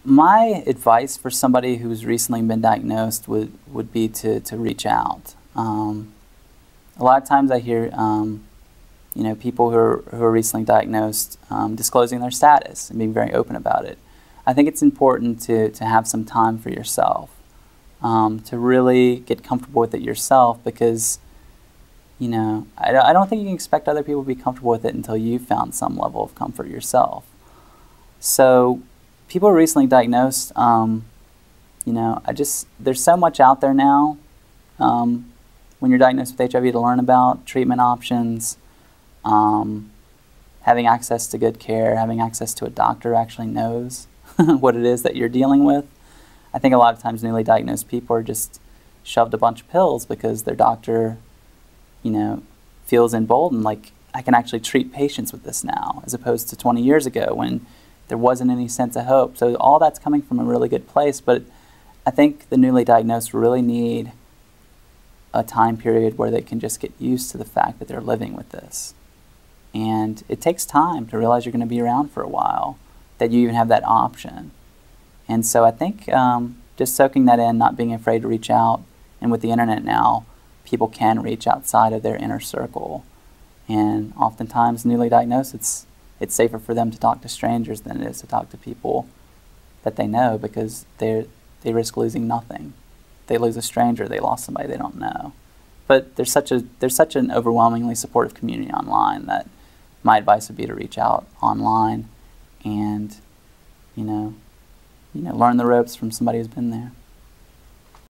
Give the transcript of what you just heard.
My advice for somebody who's recently been diagnosed would be to reach out. A lot of times I hear people who are recently diagnosed disclosing their status and being very open about it. I think it's important to have some time for yourself, to really get comfortable with it yourself, because I don't think you can expect other people to be comfortable with it until you've found some level of comfort yourself. So people who are recently diagnosed, there's so much out there now when you're diagnosed with HIV to learn about treatment options, having access to good care, having access to a doctor who actually knows what it is that you're dealing with. I think a lot of times newly diagnosed people are just shoved a bunch of pills because their doctor, feels emboldened, like, I can actually treat patients with this now, as opposed to 20 years ago when there wasn't any sense of hope. So all that's coming from a really good place, but I think the newly diagnosed really need a time period where they can just get used to the fact that they're living with this. And it takes time to realize you're going to be around for a while, that you even have that option. And so I think just soaking that in, not being afraid to reach out, and with the internet now, people can reach outside of their inner circle. And oftentimes, newly diagnosed, it's safer for them to talk to strangers than it is to talk to people that they know, because they risk losing nothing. They lose a stranger, they lost somebody they don't know. But there's such an overwhelmingly supportive community online that my advice would be to reach out online and learn the ropes from somebody who's been there.